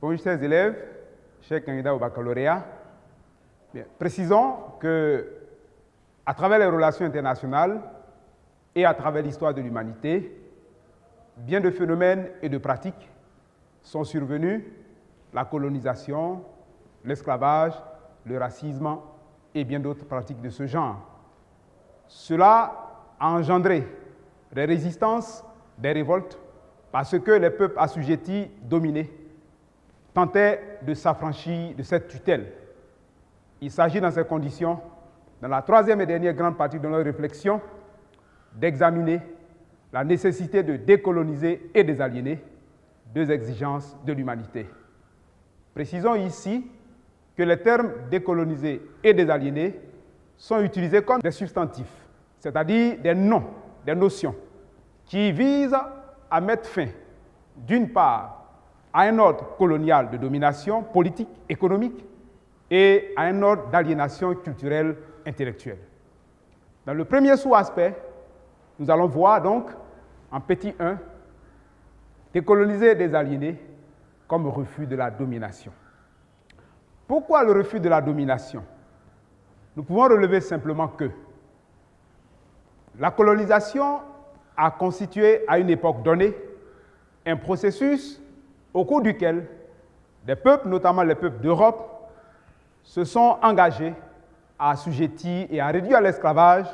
Bonjour chers élèves, chers candidats au baccalauréat. Bien, précisons que, à travers les relations internationales et à travers l'histoire de l'humanité, bien de phénomènes et de pratiques sont survenus: la colonisation, l'esclavage, le racisme et bien d'autres pratiques de ce genre. Cela a engendré des résistances, des révoltes, parce que les peuples assujettis, dominés, tentaient de s'affranchir de cette tutelle. Il s'agit dans ces conditions, dans la troisième et dernière grande partie de notre réflexion, d'examiner la nécessité de décoloniser et désaliéner, deux exigences de l'humanité. Précisons ici que les termes décoloniser et désaliéner sont utilisés comme des substantifs, c'est-à-dire des noms, des notions, qui visent à mettre fin, d'une part, à un ordre colonial de domination politique, économique, et à un ordre d'aliénation culturelle, intellectuelle. Dans le premier sous-aspect, nous allons voir donc, en petit 1, décoloniser et désaliéner comme refus de la domination. Pourquoi le refus de la domination? Nous pouvons relever simplement que la colonisation a constitué à une époque donnée un processus au cours duquel des peuples, notamment les peuples d'Europe, se sont engagés à assujettir et à réduire à l'esclavage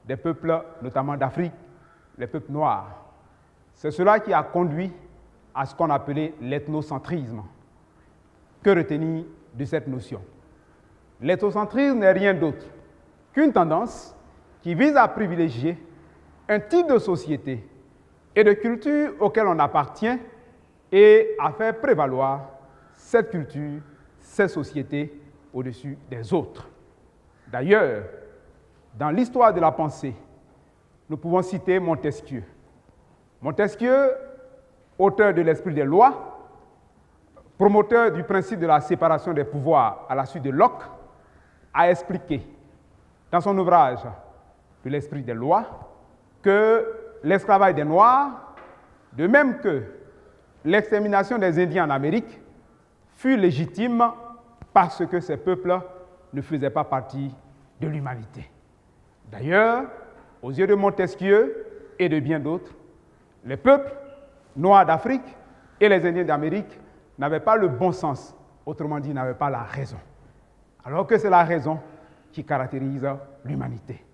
des peuples, notamment d'Afrique, les peuples noirs. C'est cela qui a conduit à ce qu'on appelait l'ethnocentrisme. Que retenir de cette notion? L'ethnocentrisme n'est rien d'autre qu'une tendance qui vise à privilégier un type de société et de culture auquel on appartient et à faire prévaloir cette culture, cette société au-dessus des autres. D'ailleurs, dans l'histoire de la pensée, nous pouvons citer Montesquieu. Montesquieu, auteur de l'Esprit des lois, promoteur du principe de la séparation des pouvoirs à la suite de Locke, a expliqué dans son ouvrage de l'Esprit des lois que l'esclavage des Noirs, de même que l'extermination des Indiens en Amérique, fut légitime parce que ces peuples ne faisaient pas partie de l'humanité. D'ailleurs, aux yeux de Montesquieu et de bien d'autres, les peuples noirs d'Afrique et les Indiens d'Amérique n'avaient pas le bon sens, autrement dit, n'avaient pas la raison, alors que c'est la raison qui caractérise l'humanité.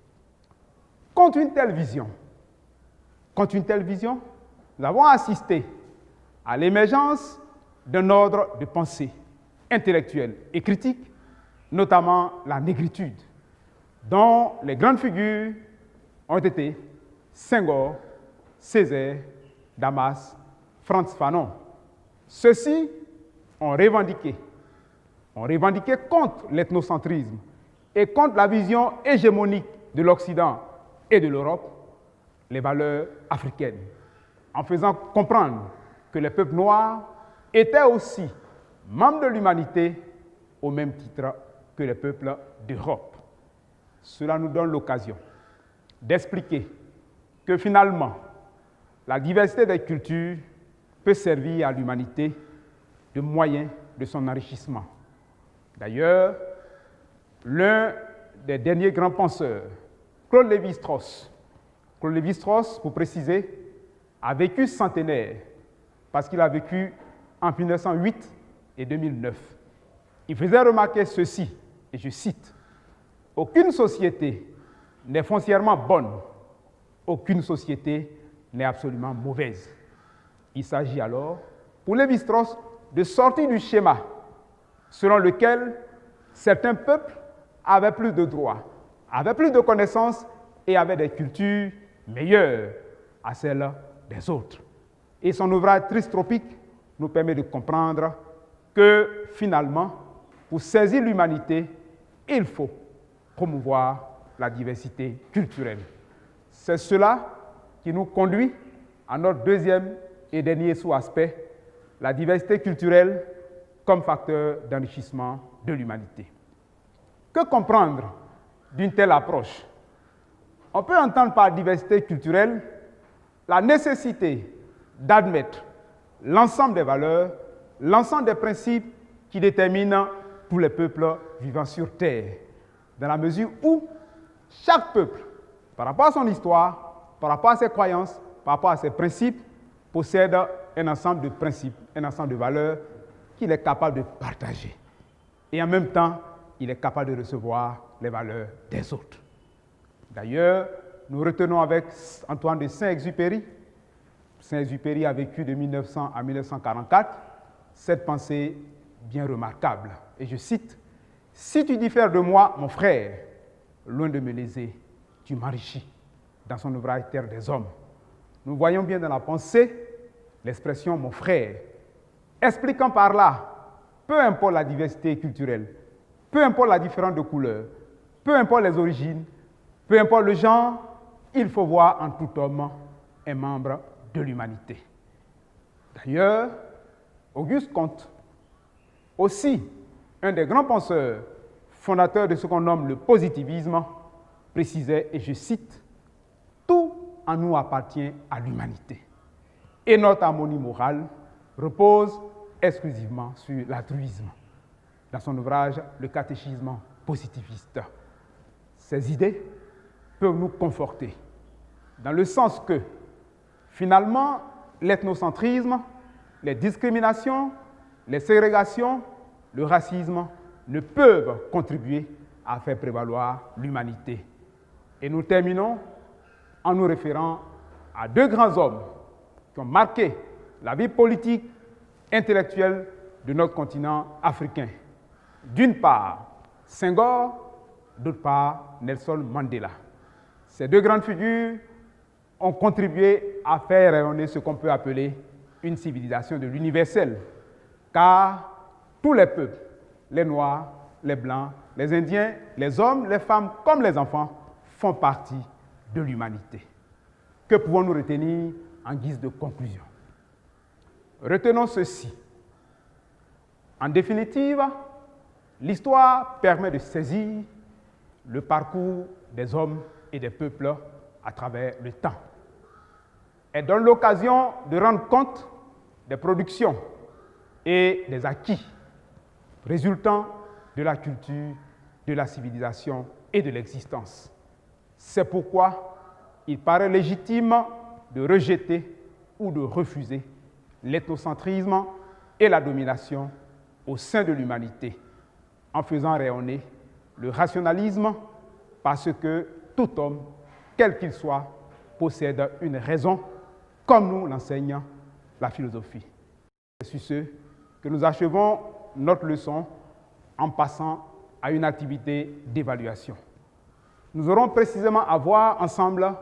Contre une telle vision, nous avons assisté à l'émergence d'un ordre de pensée intellectuelle et critique, notamment la négritude, dont les grandes figures ont été Senghor, Césaire, Damas, Frantz Fanon. Ceux-ci ont revendiqué contre l'ethnocentrisme et contre la vision hégémonique de l'Occident et de l'Europe les valeurs africaines, en faisant comprendre que les peuples noirs étaient aussi membres de l'humanité au même titre que les peuples d'Europe. Cela nous donne l'occasion d'expliquer que finalement, la diversité des cultures peut servir à l'humanité de moyen de son enrichissement. D'ailleurs, l'un des derniers grands penseurs, Claude Lévi-Strauss, pour préciser, a vécu centenaire parce qu'il a vécu en 1908 et 2009. Il faisait remarquer ceci, et je cite: « Aucune société n'est foncièrement bonne, aucune société n'est absolument mauvaise. » Il s'agit alors, pour Lévi-Strauss, de sortir du schéma selon lequel certains peuples avaient plus de droits, avaient plus de connaissances et avaient des cultures meilleures à celles des autres. Et son ouvrage Tristropique nous permet de comprendre que finalement, pour saisir l'humanité, il faut promouvoir la diversité culturelle. C'est cela qui nous conduit à notre deuxième et dernier sous-aspect, la diversité culturelle comme facteur d'enrichissement de l'humanité. Que comprendre d'une telle approche? On peut entendre par diversité culturelle la nécessité d'admettre l'ensemble des valeurs, l'ensemble des principes qui déterminent tous les peuples vivant sur Terre, dans la mesure où chaque peuple, par rapport à son histoire, par rapport à ses croyances, par rapport à ses principes, possède un ensemble de principes, un ensemble de valeurs qu'il est capable de partager. Et en même temps, il est capable de recevoir les valeurs des autres. D'ailleurs, nous retenons avec Antoine de Saint-Exupéry. Saint-Exupéry a vécu de 1900 à 1944 cette pensée bien remarquable. Et je cite, « Si tu diffères de moi, mon frère, loin de me léser, tu m'enrichis. » Dans son ouvrage Terre des hommes. Nous voyons bien dans la pensée l'expression « mon frère », expliquant par là, peu importe la diversité culturelle, peu importe la différence de couleur, peu importe les origines, peu importe le genre, il faut voir en tout homme un membre de l'humanité. D'ailleurs, Auguste Comte, aussi un des grands penseurs fondateurs de ce qu'on nomme le positivisme, précisait, et je cite, « Tout en nous appartient à l'humanité. Et notre harmonie morale repose exclusivement sur l'altruisme. » Dans son ouvrage « Le catéchisme positiviste ». Ces idées peuvent nous conforter, dans le sens que, finalement, l'ethnocentrisme, les discriminations, les ségrégations, le racisme ne peuvent contribuer à faire prévaloir l'humanité. Et nous terminons en nous référant à deux grands hommes qui ont marqué la vie politique, intellectuelle de notre continent africain. D'une part, Senghor, d'autre part, Nelson Mandela. Ces deux grandes figures ont contribué à faire rayonner ce qu'on peut appeler une civilisation de l'universel, car tous les peuples, les Noirs, les Blancs, les Indiens, les hommes, les femmes comme les enfants, font partie de l'humanité. Que pouvons-nous retenir en guise de conclusion? Retenons ceci. En définitive, l'histoire permet de saisir le parcours des hommes et des peuples à travers le temps. Elle donne l'occasion de rendre compte des productions et des acquis résultant de la culture, de la civilisation et de l'existence. C'est pourquoi il paraît légitime de rejeter ou de refuser l'ethnocentrisme et la domination au sein de l'humanité, en faisant rayonner le rationalisme, parce que tout homme, quel qu'il soit, possède une raison, comme nous l'enseigne la philosophie. C'est sur ce que nous achevons notre leçon en passant à une activité d'évaluation. Nous aurons précisément à voir ensemble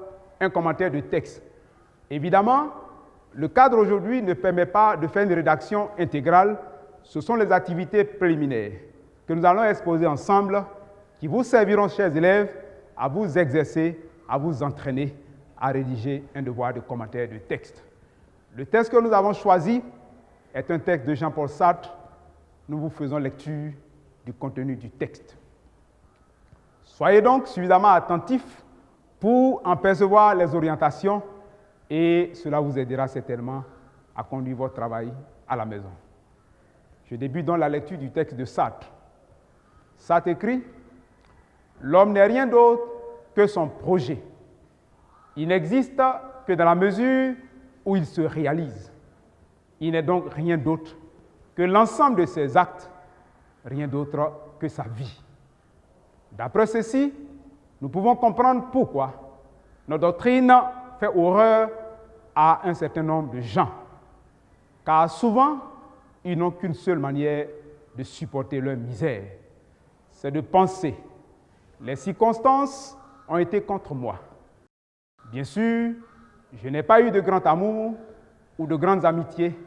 un commentaire de texte. Évidemment, le cadre aujourd'hui ne permet pas de faire une rédaction intégrale. Ce sont les activités préliminaires que nous allons exposer ensemble qui vous serviront, chers élèves, à vous exercer, à vous entraîner à rédiger un devoir de commentaire de texte. Le texte que nous avons choisi est un texte de Jean-Paul Sartre. Nous vous faisons lecture du contenu du texte. Soyez donc suffisamment attentifs pour en percevoir les orientations et cela vous aidera certainement à conduire votre travail à la maison. Je débute donc la lecture du texte de Sartre. Sartre écrit « L'homme n'est rien d'autre que son projet. Il n'existe que dans la mesure où il se réalise. Il n'est donc rien d'autre que l'ensemble de ses actes, rien d'autre que sa vie. D'après ceci, nous pouvons comprendre pourquoi notre doctrine fait horreur à un certain nombre de gens, car souvent, ils n'ont qu'une seule manière de supporter leur misère, c'est de penser « les circonstances ont été contre moi ». Bien sûr, je n'ai pas eu de grand amour ou de grandes amitiés,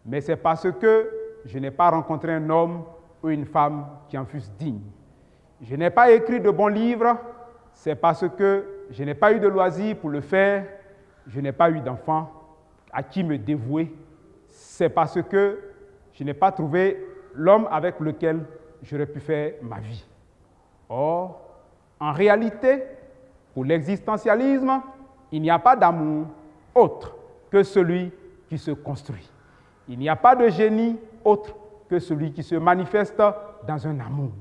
mais c'est parce que je n'ai pas rencontré un homme ou une femme qui en fussent dignes. Je n'ai pas écrit de bons livres, c'est parce que je n'ai pas eu de loisirs pour le faire, je n'ai pas eu d'enfants à qui me dévouer, c'est parce que je n'ai pas trouvé l'homme avec lequel j'aurais pu faire ma vie. Or, en réalité, pour l'existentialisme, il n'y a pas d'amour autre que celui qui se construit. Il n'y a pas de génie autre que celui qui se manifeste dans un amour.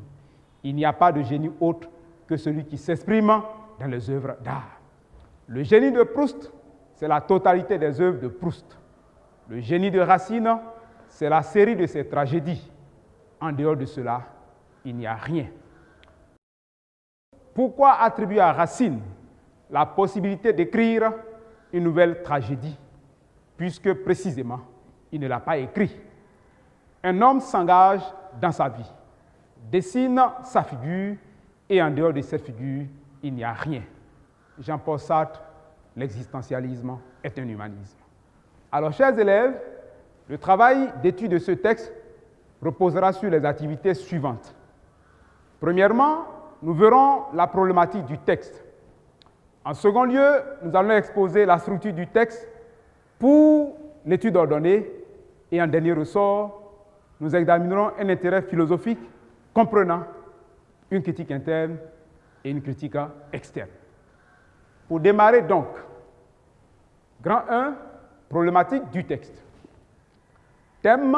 Il n'y a pas de génie autre que celui qui s'exprime dans les œuvres d'art. Le génie de Proust, c'est la totalité des œuvres de Proust. Le génie de Racine, c'est la série de ses tragédies. En dehors de cela, il n'y a rien. Pourquoi attribuer à Racine la possibilité d'écrire une nouvelle tragédie, puisque précisément, il ne l'a pas écrit? Un homme s'engage dans sa vie, dessine sa figure, et en dehors de cette figure, il n'y a rien. Jean-Paul Sartre, l'existentialisme est un humanisme. Alors, chers élèves, le travail d'étude de ce texte reposera sur les activités suivantes. Premièrement, nous verrons la problématique du texte. En second lieu, nous allons exposer la structure du texte pour l'étude ordonnée. Et en dernier ressort, nous examinerons un intérêt philosophique comprenant une critique interne et une critique externe. Pour démarrer donc, grand 1, problématique du texte. Thème,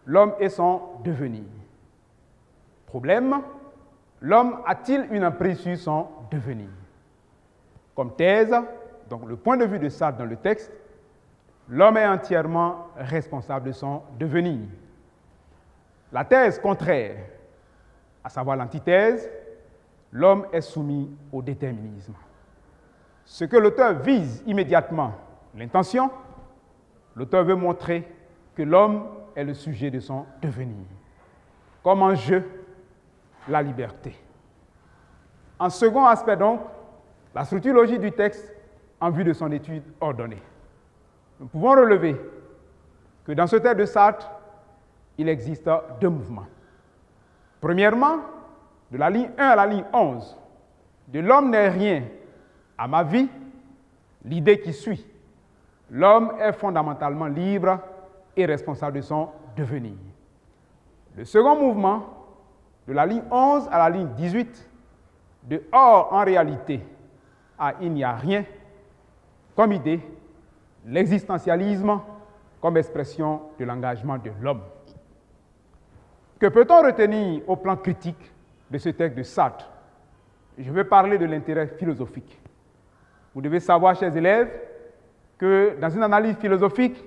l'homme et son devenir. Problème, l'homme a-t-il une emprise sur son devenir? Comme thèse, donc le point de vue de Sartre dans le texte, l'homme est entièrement responsable de son devenir. La thèse contraire, à savoir l'antithèse, l'homme est soumis au déterminisme. Ce que l'auteur vise immédiatement, l'intention, l'auteur veut montrer que l'homme est le sujet de son devenir. Comme enjeu, la liberté. En second aspect donc, la structure logique du texte en vue de son étude ordonnée. Nous pouvons relever que dans ce texte de Sartre, il existe deux mouvements. Premièrement, de la ligne 1 à la ligne 11, de l'homme n'est rien à ma vie, l'idée qui suit. L'homme est fondamentalement libre et responsable de son devenir. Le second mouvement, de la ligne 11 à la ligne 18, de or en réalité à il n'y a rien, comme idée, l'existentialisme comme expression de l'engagement de l'homme. Que peut-on retenir au plan critique de ce texte de Sartre? Je vais parler de l'intérêt philosophique. Vous devez savoir, chers élèves, que dans une analyse philosophique,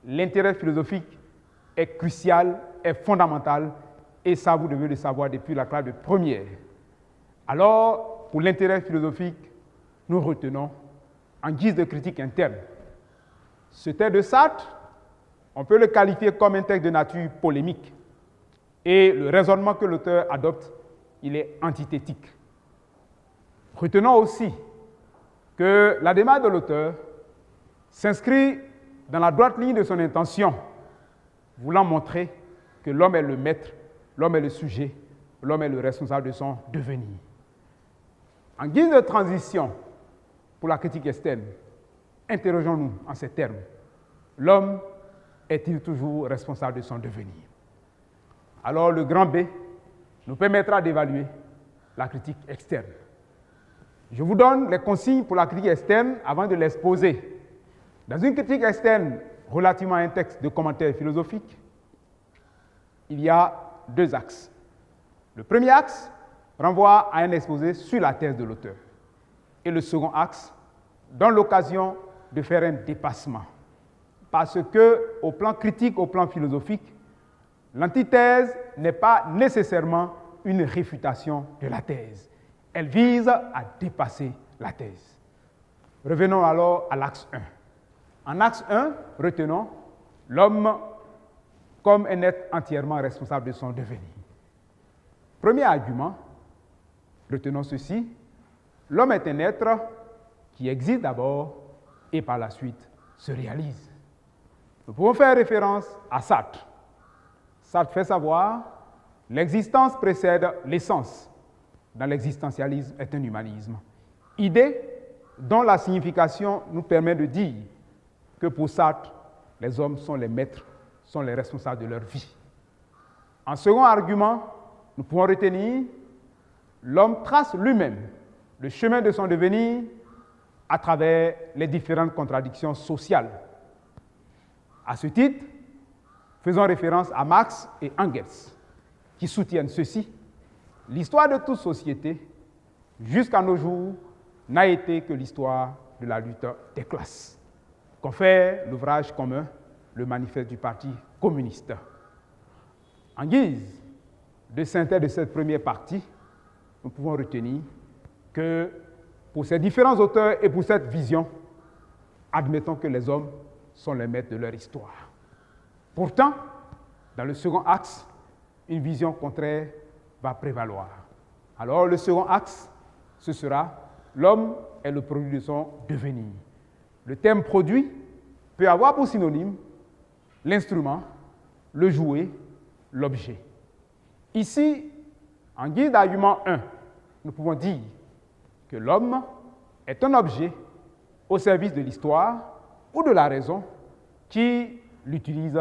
l'intérêt philosophique est crucial, est fondamental, et ça, vous devez le savoir depuis la classe de première. Alors, pour l'intérêt philosophique, nous retenons, en guise de critique interne, ce texte de Sartre, on peut le qualifier comme un texte de nature polémique. Et le raisonnement que l'auteur adopte, il est antithétique. Retenons aussi que la démarche de l'auteur s'inscrit dans la droite ligne de son intention, voulant montrer que l'homme est le maître, l'homme est le sujet, l'homme est le responsable de son devenir. En guise de transition pour la critique externe, interrogeons-nous en ces termes. L'homme est-il toujours responsable de son devenir? Alors le grand B nous permettra d'évaluer la critique externe. Je vous donne les consignes pour la critique externe avant de l'exposer. Dans une critique externe relativement à un texte de commentaire philosophique, il y a deux axes. Le premier axe renvoie à un exposé sur la thèse de l'auteur. Et le second axe donne l'occasion de faire un dépassement. Parce que, au plan critique, au plan philosophique, l'antithèse n'est pas nécessairement une réfutation de la thèse. Elle vise à dépasser la thèse. Revenons alors à l'axe 1. En axe 1, retenons l'homme comme un être entièrement responsable de son devenir. Premier argument, retenons ceci, l'homme est un être qui existe d'abord et par la suite se réalise. Nous pouvons faire référence à Sartre. Sartre fait savoir l'existence précède l'essence. Dans l'existentialisme est un humanisme. Idée dont la signification nous permet de dire que pour Sartre, les hommes sont les maîtres, sont les responsables de leur vie. En second argument, nous pouvons retenir l'homme trace lui-même le chemin de son devenir à travers les différentes contradictions sociales. À ce titre, faisant référence à Marx et Engels, qui soutiennent ceci: l'histoire de toute société, jusqu'à nos jours, n'a été que l'histoire de la lutte des classes, confère l'ouvrage commun, le manifeste du Parti communiste. En guise de synthèse de cette première partie, nous pouvons retenir que pour ces différents auteurs et pour cette vision, admettons que les hommes sont les maîtres de leur histoire. Pourtant, dans le second axe, une vision contraire va prévaloir. Alors, le second axe, ce sera l'homme est le produit de son devenir. Le terme produit peut avoir pour synonyme l'instrument, le jouet, l'objet. Ici, en guise d'argument 1, nous pouvons dire que l'homme est un objet au service de l'histoire ou de la raison qui l'utilise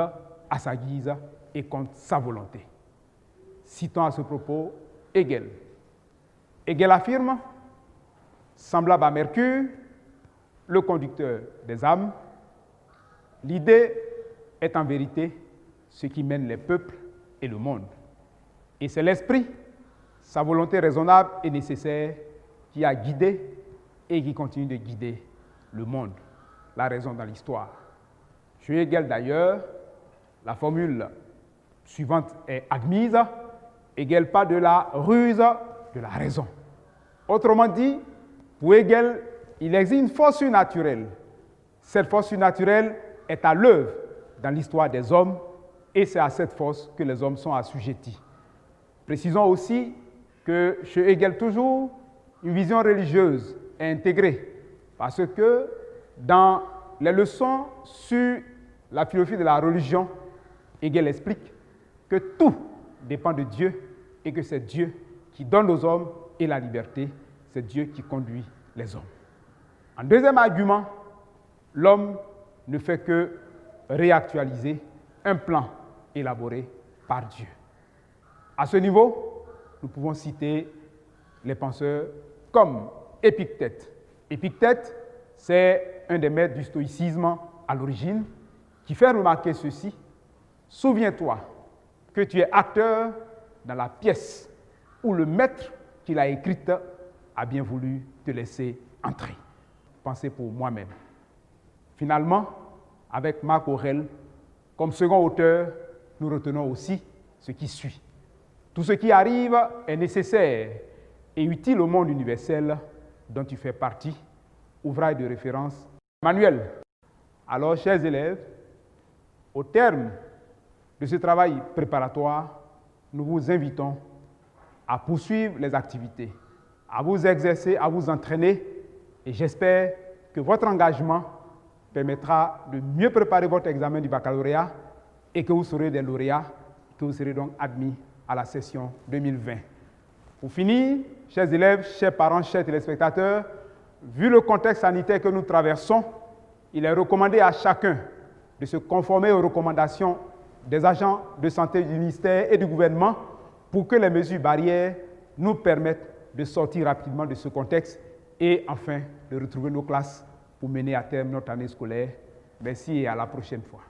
à sa guise et contre sa volonté. Citons à ce propos Hegel. Hegel affirme, semblable à Mercure, le conducteur des âmes, l'idée est en vérité ce qui mène les peuples et le monde. Et c'est l'esprit, sa volonté raisonnable et nécessaire, qui a guidé et qui continue de guider le monde, la raison dans l'histoire. Chez Hegel d'ailleurs, la formule suivante est admise: Hegel parle de la ruse de la raison. Autrement dit, pour Hegel, il existe une force surnaturelle. Cette force surnaturelle est à l'œuvre dans l'histoire des hommes et c'est à cette force que les hommes sont assujettis. Précisons aussi que chez Hegel toujours, une vision religieuse est intégrée parce que dans les leçons sur la philosophie de la religion, Hegel explique que tout dépend de Dieu et que c'est Dieu qui donne aux hommes et la liberté, c'est Dieu qui conduit les hommes. En deuxième argument, l'homme ne fait que réactualiser un plan élaboré par Dieu. À ce niveau, nous pouvons citer les penseurs comme Épictète. Épictète, c'est un des maîtres du stoïcisme à l'origine, qui fait remarquer ceci: souviens-toi que tu es acteur dans la pièce où le maître qui l'a écrite a bien voulu te laisser entrer. Pensez pour moi-même. Finalement, avec Marc Aurèle, comme second auteur, nous retenons aussi ce qui suit. Tout ce qui arrive est nécessaire et utile au monde universel dont tu fais partie. Ouvrage de référence manuel. Alors, chers élèves, au terme de ce travail préparatoire, nous vous invitons à poursuivre les activités, à vous exercer, à vous entraîner, et j'espère que votre engagement permettra de mieux préparer votre examen du baccalauréat et que vous serez des lauréats, que vous serez donc admis à la session 2020. Pour finir, chers élèves, chers parents, chers téléspectateurs, vu le contexte sanitaire que nous traversons, il est recommandé à chacun de se conformer aux recommandations des agents de santé du ministère et du gouvernement pour que les mesures barrières nous permettent de sortir rapidement de ce contexte et enfin de retrouver nos classes pour mener à terme notre année scolaire. Merci et à la prochaine fois.